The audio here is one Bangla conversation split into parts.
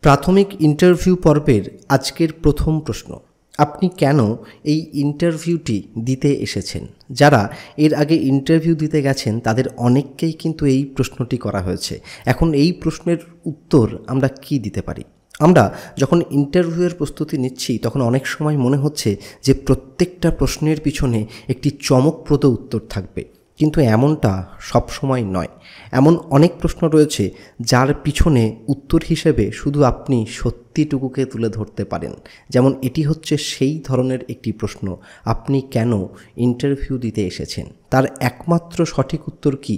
প্রাথমিক ইন্টারভিউ পর্বের আজকের প্রথম প্রশ্ন, আপনি কেন এই ইন্টারভিউটি দিতে এসেছেন? যারা এর আগে ইন্টারভিউ দিতে গেছেন তাদের অনেককেই কিন্তু এই প্রশ্নটি করা হয়েছে। এখন এই প্রশ্নের উত্তর আমরা কি দিতে পারি? আমরা যখন ইন্টারভিউয়ের প্রস্তুতি নিচ্ছি তখন অনেক সময় মনে হচ্ছে যে প্রত্যেকটা প্রশ্নের পিছনে একটি চমকপ্রদ উত্তর থাকবে, কিন্তু এমনটা সব সময় নয়। এমন অনেক প্রশ্ন রয়েছে যার পিছনে উত্তর হিসেবে শুধু আপনি সত্যিটুকুকে তুলে ধরতে পারেন। যেমন এটি হচ্ছে সেই ধরনের একটি প্রশ্ন, আপনি কেন ইন্টারভিউ দিতে এসেছেন? তার একমাত্র সঠিক উত্তর কি?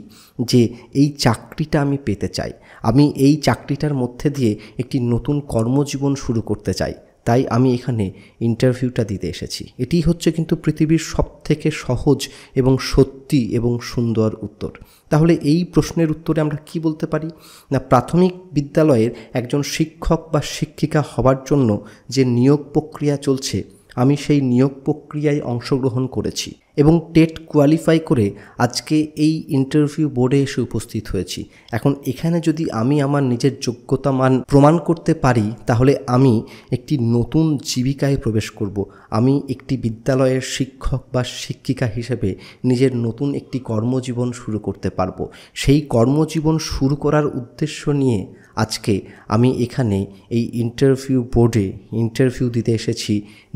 যে এই চাকরিটা আমি পেতে চাই, আমি এই চাকরিটার মধ্যে দিয়ে একটি নতুন কর্মজীবন শুরু করতে চাই, তাই আমি এখানে ইন্টারভিউটা দিতে এসেছি। এটি হচ্ছে কিন্তু পৃথিবীর সবথেকে সহজ এবং সত্যি এবং সুন্দর উত্তর। তাহলে এই প্রশ্নের উত্তরে আমরা কি বলতে পারি? না, প্রাথমিক বিদ্যালয়ের একজন শিক্ষক বা শিক্ষিকা হবার জন্য যে নিয়োগ প্রক্রিয়া চলছে, আমি সেই নিয়োগ প্রক্রিয়ায় অংশগ্রহণ করেছি এবং টেট কোয়ালিফাই করে আজকে এই ইন্টারভিউ বোর্ডে এসে উপস্থিত হয়েছি। এখন এখানে যদি আমি আমার নিজের যোগ্যতা মান প্রমাণ করতে পারি, তাহলে আমি একটি নতুন জীবিকায় প্রবেশ করব। আমি একটি বিদ্যালয়ের শিক্ষক বা শিক্ষিকা হিসেবে নিজের নতুন একটি কর্মজীবন শুরু করতে পারবো। সেই কর্মজীবন শুরু করার উদ্দেশ্য নিয়ে আজকে আমি এখানে এই ইন্টারভিউ বোর্ডে ইন্টারভিউ দিতে এসেছি,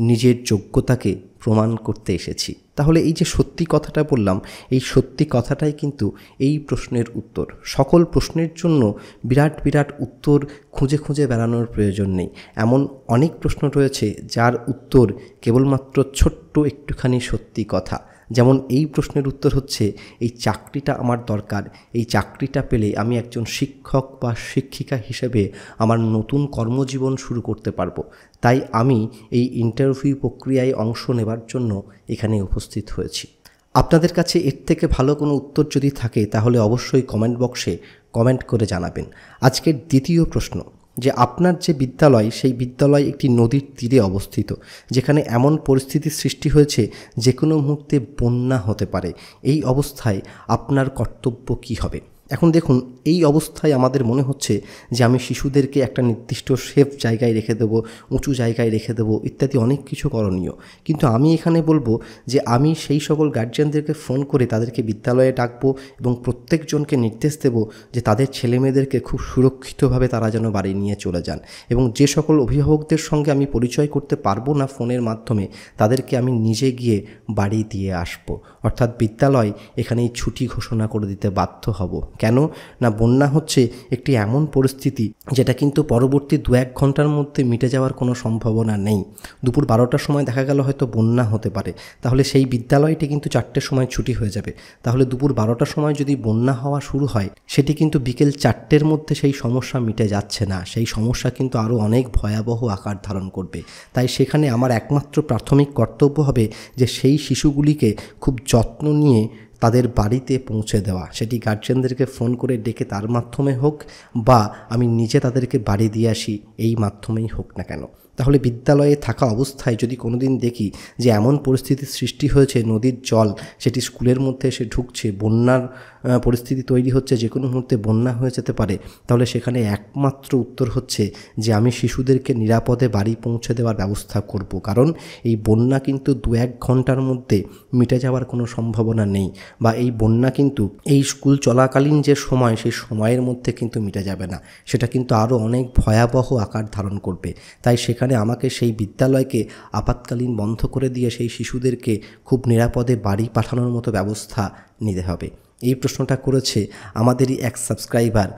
নিজের যোগ্যতাকে প্রমাণ করতে এসেছি। তাহলে এই যে সত্যি কথাটা বললাম, এই সত্যি কথাটাই কিন্তু এই প্রশ্নের উত্তর। সকল প্রশ্নের জন্য বিরাট বিরাট উত্তর খুঁজে খুঁজে বেড়ানোর প্রয়োজন নেই। এমন অনেক প্রশ্ন রয়েছে যার উত্তর কেবলমাত্র ছোট্ট একটুখানি সত্যি কথা। যেমন এই প্রশ্নের উত্তর হচ্ছে, এই চাকরিটা আমার দরকার, এই চাকরিটা পেলে আমি একজন শিক্ষক বা শিক্ষিকা হিসেবে আমার নতুন কর্মজীবন শুরু করতে পারবো। তাই আমি এই ইন্টারভিউ প্রক্রিয়ায় অংশ নেবার জন্য এখানে উপস্থিত হয়েছি। আপনাদের কাছে এর থেকে ভালো কোনো উত্তর যদি থাকে তাহলে অবশ্যই কমেন্ট বক্সে কমেন্ট করে জানাবেন। আজকের দ্বিতীয় প্রশ্ন, যে আপনার যে বিদ্যালয়, সেই বিদ্যালয় একটি নদীর তীরে অবস্থিত, যেখানে এমন পরিস্থিতির সৃষ্টি হয়েছে যে কোনো মুহূর্তে বন্যা হতে পারে। এই অবস্থায় আপনার কর্তব্য কী হবে? এখন দেখুন, এই অবস্থায় আমাদের মনে হচ্ছে যে আমি শিশুদেরকে একটা নির্দিষ্ট সেফ জায়গায় রেখে দেবো, উঁচু জায়গায় রেখে দেবো, ইত্যাদি অনেক কিছু করণীয়। কিন্তু আমি এখানে বলবো যে আমি সেই সকল গার্জিয়ানদেরকে ফোন করে তাদেরকে বিদ্যালয়ে ডাকবো এবং প্রত্যেকজনকে নির্দেশ দেবো যে তাদের ছেলেমেয়েদেরকে খুব সুরক্ষিতভাবে তারা যেন বাড়ি নিয়ে চলে যান। এবং যে সকল অভিভাবকদের সঙ্গে আমি পরিচয় করতে পারবো না ফোনের মাধ্যমে, তাদেরকে আমি নিজে গিয়ে বাড়ি দিয়ে আসবো। অর্থাৎ বিদ্যালয় এখানেই ছুটি ঘোষণা করে দিতে বাধ্য হব। কেন না, বন্যা হচ্ছে একটি এমন পরিস্থিতি যেটা কিন্তু পরবর্তী 2-1 ঘন্টার মধ্যে মিটে যাওয়ার কোনো সম্ভাবনা নেই। দুপুর 12টার সময় দেখা গেল হয়তো বন্যা হতে পারে, তাহলে সেই বিদ্যালয়টি কিন্তু 4টের সময় ছুটি হয়ে যাবে। তাহলে দুপুর 12টার সময় যদি বন্যা হওয়া শুরু হয়, সেটি কিন্তু বিকেল 4টের মধ্যে সেই সমস্যা মিটে যাচ্ছে না, সেই সমস্যা কিন্তু আরও অনেক ভয়াবহ আকার ধারণ করবে। তাই সেখানে আমার একমাত্র প্রাথমিক কর্তব্য হবে যে সেই শিশুগুলিকে খুব যত্ন নিয়ে তাদের বাড়িতে পৌঁছে দেওয়া। সেটি গার্জিয়ানদেরকে ফোন করে ডেকে তার মাধ্যমে হোক, বা আমি নিজে তাদেরকে বাড়ি দিয়ে আসি, এই মাধ্যমেই হোক না কেন। তাহলে বিদ্যালয়ে থাকা অবস্থায় যদি কোনো দিন দেখি যে এমন পরিস্থিতির সৃষ্টি হয়েছে, নদীর জল সেটি স্কুলের মধ্যে এসে ঢুকছে, বন্যার পরিস্থিতি তৈরি হচ্ছে, যে কোনো মুহূর্তে বন্যা হয়ে যেতে পারে, তাহলে সেখানে একমাত্র উত্তর হচ্ছে যে আমি শিশুদেরকে নিরাপদে বাড়ি পৌঁছে দেওয়ার ব্যবস্থা করব। কারণ এই বন্যা কিন্তু 2-1 ঘন্টার মধ্যে মিটে যাওয়ার কোনো সম্ভাবনা নেই, বা এই বন্যা কিন্তু এই স্কুল চলাকালীন যে সময়, সেই সময়ের মধ্যে কিন্তু মিটে যাবে না, সেটা কিন্তু আরও অনেক ভয়াবহ আকার ধারণ করবে। তাই সেখানে আমাকে সেই বিদ্যালয়কে আপাতকালীন বন্ধ করে দিয়ে সেই শিশুদেরকে খুব নিরাপদে বাড়ি পাঠানোর মতো ব্যবস্থা নিতে হবে। এই প্রশ্নটা করেছে আমাদেরই এক সাবস্ক্রাইবার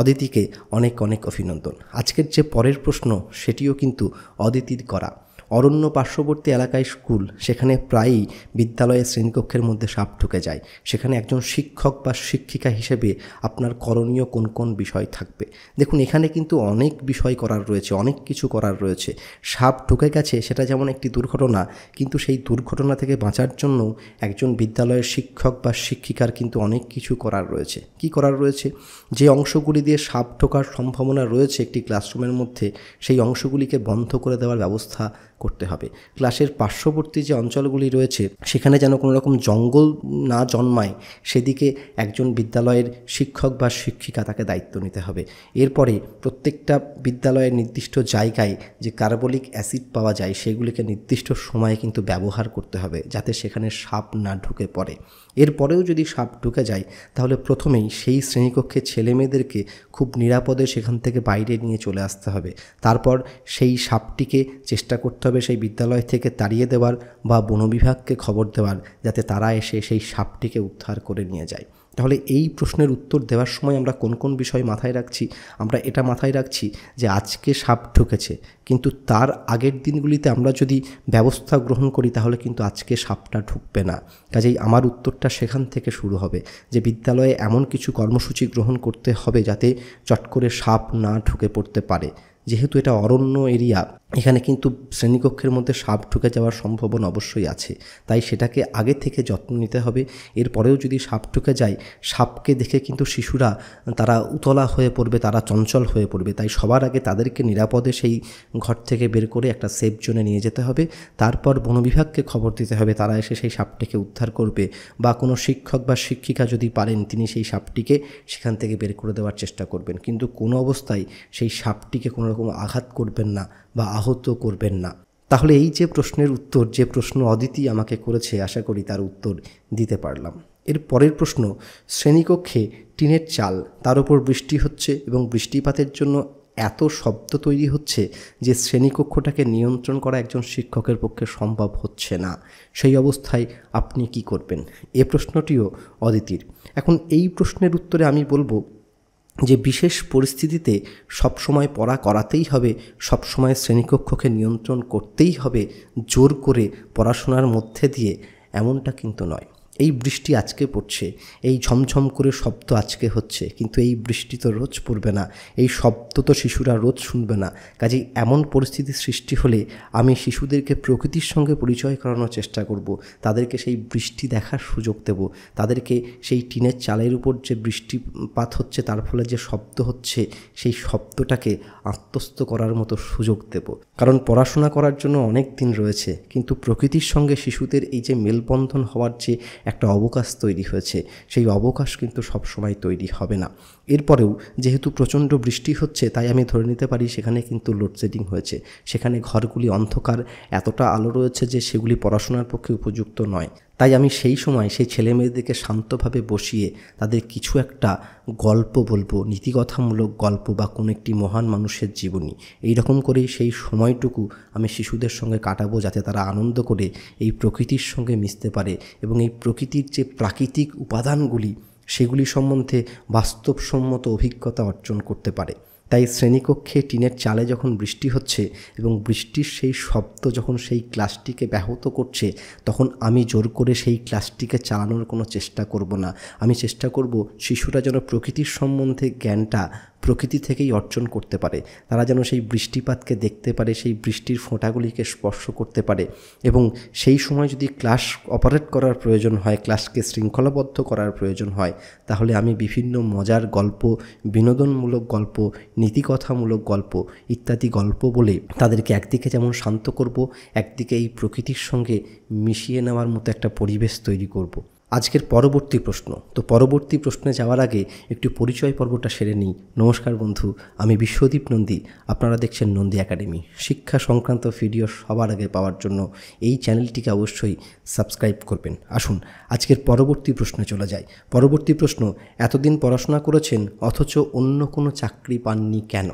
অদিতিকে অনেক অনেক অভিনন্দন। আজকের যে পরের প্রশ্ন, সেটিও কিন্তু অদিতির করা। অরণ্য পার্শ্ববর্তী এলাকায় স্কুল, সেখানে প্রায়ই বিদ্যালয়ের শ্রেণীকক্ষের মধ্যে সাপ ঢুকে যায়। সেখানে একজন শিক্ষক বা শিক্ষিকা হিসেবে আপনার করণীয় কোন কোন বিষয় থাকবে? দেখুন, এখানে কিন্তু অনেক বিষয় করার রয়েছে, অনেক কিছু করার রয়েছে। সাপ ঢুকে গেছে, সেটা যেমন একটি দুর্ঘটনা, কিন্তু সেই দুর্ঘটনা থেকে বাঁচার জন্য একজন বিদ্যালয়ের শিক্ষক বা শিক্ষিকার কিন্তু অনেক কিছু করার রয়েছে। কি করার রয়েছে? যে অংশগুলি দিয়ে সাপ ঢোকার সম্ভাবনা রয়েছে একটি ক্লাসরুমের মধ্যে, সেই অংশগুলিকে বন্ধ করে দেওয়ার ব্যবস্থা করতে হবে। ক্লাসের পার্শ্ববর্তী যে অঞ্চলগুলি রয়েছে সেখানে যেন কোনো রকম জঙ্গল না জন্মায় সেদিকে একজন বিদ্যালয়ের শিক্ষক বা শিক্ষিকা তাকে দায়িত্ব নিতে হবে। এরপরে প্রত্যেকটা বিদ্যালয়ের নির্দিষ্ট জায়গায় যে কার্বলিক অ্যাসিড পাওয়া যায় সেগুলিকে নির্দিষ্ট সময়ে কিন্তু ব্যবহার করতে হবে যাতে সেখানে সাপ না ঢুকে পড়ে। এরপরেও যদি সাপ ঢুকে যায় তাহলে প্রথমেই সেই শ্রেণীকক্ষের ছেলেমেয়েদেরকে খুব নিরাপদে সেখান থেকে বাইরে নিয়ে চলে আসতে হবে। তারপর সেই সাপটিকে চেষ্টা করতে হবে সেই বিদ্যালয় থেকে তাড়িয়ে দেওয়ার বা বন বিভাগকে খবর দেওয়ার, যাতে তারা এসে সেই সাপটিকে উদ্ধার করে নিয়ে যায়। তাহলে এই প্রশ্নের উত্তর দেওয়ার সময় আমরা কোন কোন বিষয় মাথায় রাখছি? আমরা এটা মাথায় রাখছি যে আজকে সাপ ঢুকেছে, কিন্তু তার আগের দিনগুলিতে আমরা যদি ব্যবস্থা গ্রহণ করি তাহলে কিন্তু আজকে সাপটা ঢুকবে না। কাজেই আমার উত্তরটা সেখান থেকে শুরু হবে যে বিদ্যালয়ে এমন কিছু কর্মসূচি গ্রহণ করতে হবে যাতে চট করে সাপ না ঢুকে পড়তে পারে। যেহেতু এটা অরণ্য এরিয়া, এখানে কিন্তু শ্রেণীকক্ষের মধ্যে সাপ ঢুকে যাওয়ার সম্ভাবনা অবশ্যই আছে, তাই সেটাকে আগে থেকে যত্ন নিতে হবে। এরপরেও যদি সাপ ঢুকে যায়, সাপকে দেখে কিন্তু শিশুরা তারা উতলা হয়ে পড়বে, তারা চঞ্চল হয়ে পড়বে। তাই সবার আগে তাদেরকে নিরাপদে সেই ঘর থেকে বের করে একটা সেফ জোনে নিয়ে যেতে হবে। তারপর বন বিভাগকে খবর দিতে হবে, তারা এসে সেই সাপটিকে উদ্ধার করবে, বা কোনো শিক্ষক বা শিক্ষিকা যদি পারেন তিনি সেই সাপটিকে সেখান থেকে বের করে দেওয়ার চেষ্টা করবেন। কিন্তু কোনো অবস্থায় সেই সাপটিকে কোনো রকম আঘাত করবেন না বা আহত করবেন না। তাহলে এই যে প্রশ্নের উত্তর, যে প্রশ্ন অদিতি আমাকে করেছে, আশা করি তার উত্তর দিতে পারলাম। এর পরের প্রশ্ন, শ্রেণীকক্ষে টিনের চাল, তার উপর বৃষ্টি হচ্ছে এবং বৃষ্টিপাতের জন্য এত শব্দ তৈরি হচ্ছে যে শ্রেণীকক্ষটাকে নিয়ন্ত্রণ করা একজন শিক্ষকের পক্ষে সম্ভব হচ্ছে না। সেই অবস্থায় আপনি কি করবেন? এ প্রশ্নটিও অদিতির। এখন এই প্রশ্নের উত্তরে আমি বলবো যে বিশেষ পরিস্থিতিতে সবসময় পড়া করাতেই হবে, সবসময় শ্রেণীকক্ষকে নিয়ন্ত্রণ করতেই হবে জোর করে পড়াশোনার মধ্যে দিয়ে, এমনটা কিন্তু নয়। এই বৃষ্টি আজকে পড়ছে, এই ঝমঝম করে শব্দ আজকে হচ্ছে, কিন্তু এই বৃষ্টি তো রোজ পড়বে না, এই শব্দ তো শিশুরা রোজ শুনবে না। কাজেই এমন পরিস্থিতির সৃষ্টি হলে আমি শিশুদেরকে প্রকৃতির সঙ্গে পরিচয় করানোর চেষ্টা করব, তাদেরকে সেই বৃষ্টি দেখার সুযোগ দেব, তাদেরকে সেই টিনের চালের উপর যে বৃষ্টিপাত হচ্ছে তার ফলে যে শব্দ হচ্ছে সেই শব্দটাকে আত্মস্থ করার মতো সুযোগ দেব। কারণ পড়াশোনা করার জন্য অনেক দিন রয়েছে, কিন্তু প্রকৃতির সঙ্গে শিশুদের এই যে মেলবন্ধন হওয়ার যে একটা অবকাশ তৈরি হয়েছে, সেই অবকাশ কিন্তু সবসময় তৈরি হবে না। এরপরেও যেহেতু প্রচণ্ড বৃষ্টি হচ্ছে, তাই আমি ধরে নিতে পারি সেখানে কিন্তু লোডশেডিং হয়েছে, সেখানে ঘরগুলি অন্ধকার, এতটা আলো রয়েছে যে সেগুলি পড়াশোনার পক্ষে উপযুক্ত নয়। তাই আমি সেই সময় সেই ছেলেমেয়েদেরকে শান্তভাবে বসিয়ে তাদের কিছু একটা গল্প বলবো, নীতিকথামূলক গল্প বা কোনো একটি মহান মানুষের জীবনী। এই রকম করেই সেই সময়টুকু আমি শিশুদের সঙ্গে কাটাবো, যাতে তারা আনন্দ করে এই প্রকৃতির সঙ্গে মিশতে পারে এবং এই প্রকৃতির যে প্রাকৃতিক উপাদানগুলি সেগুলি সম্বন্ধে বাস্তবসম্মত অভিজ্ঞতা অর্জন করতে পারে। তাই শ্রেণীকক্ষে টিনের চালে যখন বৃষ্টি হচ্ছে এবং বৃষ্টির সেই শব্দ যখন সেই ক্লাসটিকে ব্যাহত করছে, তখন আমি জোর করে সেই ক্লাসটিকে চালানোর কোনো চেষ্টা করব না। আমি চেষ্টা করব শিশুরা যেন প্রকৃতির সম্বন্ধে জ্ঞানটা প্রকৃতি থেকেই অর্জন করতে পারে, তারা যেন সেই বৃষ্টিপাতকে দেখতে পারে, সেই বৃষ্টির ফোঁটাগুলিকে স্পর্শ করতে পারে। এবং সেই সময় যদি ক্লাস অপারেট করার প্রয়োজন হয়, ক্লাসকে শৃঙ্খলাবদ্ধ করার প্রয়োজন হয়, তাহলে আমি বিভিন্ন মজার গল্প, বিনোদনমূলক গল্প, নীতিকথামূলক গল্প ইত্যাদি গল্প বলে তাদেরকে একদিকে যেমন শান্ত করব, একদিকে এই প্রকৃতির সঙ্গে মিশিয়ে নেওয়ার মতো একটা পরিবেশ তৈরি করব। আজকের পরবর্তী প্রশ্ন, তো পরবর্তী প্রশ্নে যাওয়ার আগে একটু পরিচয় পর্বটা সেরে নিই। নমস্কার বন্ধু, আমি বিশ্বদীপ নন্দী, আপনারা দেখছেন নন্দী একাডেমি। শিক্ষা সংক্রান্ত ভিডিও সবার আগে পাওয়ার জন্য এই চ্যানেলটিকে অবশ্যই সাবস্ক্রাইব করবেন। আসুন আজকের পরবর্তী প্রশ্নে চলে যাই। পরবর্তী প্রশ্ন, এতদিন পড়াশোনা করেছেন অথচ অন্য কোনো চাকরি পাননি কেন?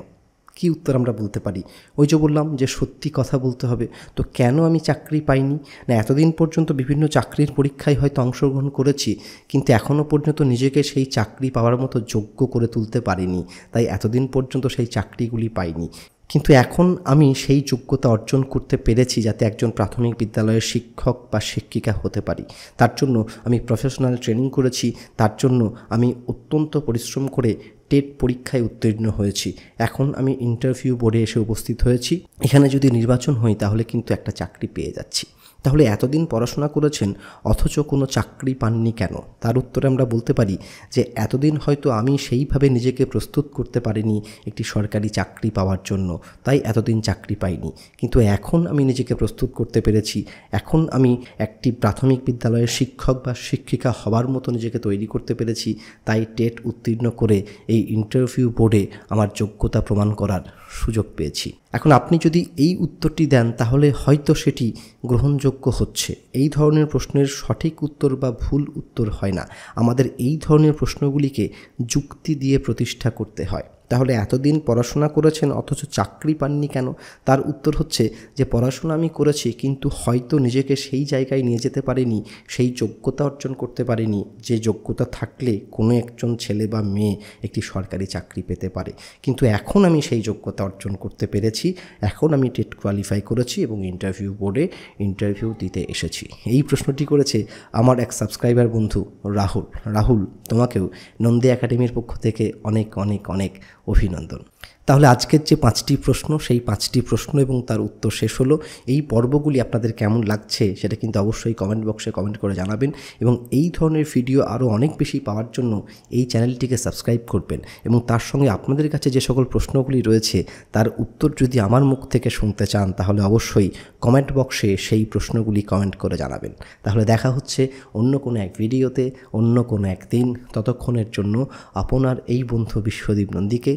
কি উত্তর আমরা বলতে পারি? ওই যে বললাম যে সত্যি কথা বলতে হবে। তো কেন আমি চাকরি পাইনি? না, এতদিন পর্যন্ত বিভিন্ন চাকরির পরীক্ষায় হয়তো অংশগ্রহণ করেছি, কিন্তু এখনও পর্যন্ত নিজেকে সেই চাকরি পাওয়ার মতো যোগ্য করে তুলতে পারিনি, তাই এতদিন পর্যন্ত সেই চাকরিগুলি পাইনি। কিন্তু এখন আমি সেই যোগ্যতা অর্জন করতে পেরেছি যাতে একজন প্রাথমিক বিদ্যালয়ের শিক্ষক বা শিক্ষিকা হতে পারি। তার জন্য আমি প্রফেশনাল ট্রেনিং করেছি, তার জন্য আমি অত্যন্ত পরিশ্রম করে টেট পরীক্ষায় উত্তীর্ণ হয়েছি, এখন আমি ইন্টারভিউ বোর্ডে এসে উপস্থিত হয়েছি, এখানে যদি নির্বাচন হই তাহলে কিন্তু একটা চাকরি পেয়ে যাচ্ছি। তাহলে এতদিন পড়াশোনা করেছেন অথচ কোনো চাকরি পাননি কেন? তার উত্তরে আমরা বলতে পারি যে এতদিন হয়তো আমি সেইভাবে নিজেকে প্রস্তুত করতে পারিনি একটি সরকারি চাকরি পাওয়ার জন্য, তাই এতদিন চাকরি পাইনি। কিন্তু এখন আমি নিজেকে প্রস্তুত করতে পেরেছি, এখন আমি একটি প্রাথমিক বিদ্যালয়ের শিক্ষক বা শিক্ষিকা হবার মতো নিজেকে তৈরি করতে পেরেছি, তাই টেট উত্তীর্ণ করে এই ইন্টারভিউ বোর্ডে আমার যোগ্যতা প্রমাণ করার সুযোগ পেয়েছি। এখন আপনি যদি এই উত্তরটি দেন তাহলে হয়তো সেটি গ্রহণযোগ্য হচ্ছে। এই ধরনের প্রশ্নের সঠিক উত্তর বা ভুল উত্তর হয় না, আমাদের এই ধরনের প্রশ্নগুলিকে যুক্তি দিয়ে প্রতিষ্ঠা করতে হয়। তাহলে এতদিন পড়াশোনা করেছেন অথচ চাকরি পাননি কেন? তার উত্তর হচ্ছে যে পড়াশোনা আমি করেছি কিন্তু হয়তো নিজেকে সেই জায়গায় নিয়ে যেতে পারিনি, সেই যোগ্যতা অর্জন করতে পারিনি যে যোগ্যতা থাকলে কোনো একজন ছেলে বা মেয়ে একটি সরকারি চাকরি পেতে পারে। কিন্তু এখন আমি সেই যোগ্যতা অর্জন করতে পেরেছি, এখন আমি টেট কোয়ালিফাই করেছি এবং ইন্টারভিউ বোর্ডে ইন্টারভিউ দিতে এসেছি। এই প্রশ্নটি করেছে আমার এক সাবস্ক্রাইবার বন্ধু রাহুল। রাহুল, তোমাকেও নন্দী একাডেমির পক্ষ থেকে অনেক অনেক অনেক অভিনন্দন। তাহলে আজকের যে 5টি প্রশ্ন, সেই 5টি প্রশ্ন এবং তার উত্তর শেষ হলো। এই পর্বগুলি আপনাদের কেমন লাগছে সেটা কিন্তু অবশ্যই কমেন্ট বক্সে কমেন্ট করে জানাবেন এবং এই ধরনের ভিডিও আরও অনেক বেশি পাওয়ার জন্য এই চ্যানেলটিকে সাবস্ক্রাইব করবেন এবং তার সঙ্গে আপনাদের কাছে যে সকল প্রশ্নগুলি রয়েছে তার উত্তর যদি আমার মুখ থেকে শুনতে চান তাহলে অবশ্যই কমেন্ট বক্সে সেই প্রশ্নগুলি কমেন্ট করে জানাবেন। তাহলে দেখা হচ্ছে অন্য কোনো এক ভিডিওতে, অন্য কোনো একদিন। ততক্ষণের জন্য আপনার এই বন্ধু বিশ্বদীপ নন্দীকে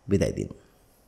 বিদায় দিন।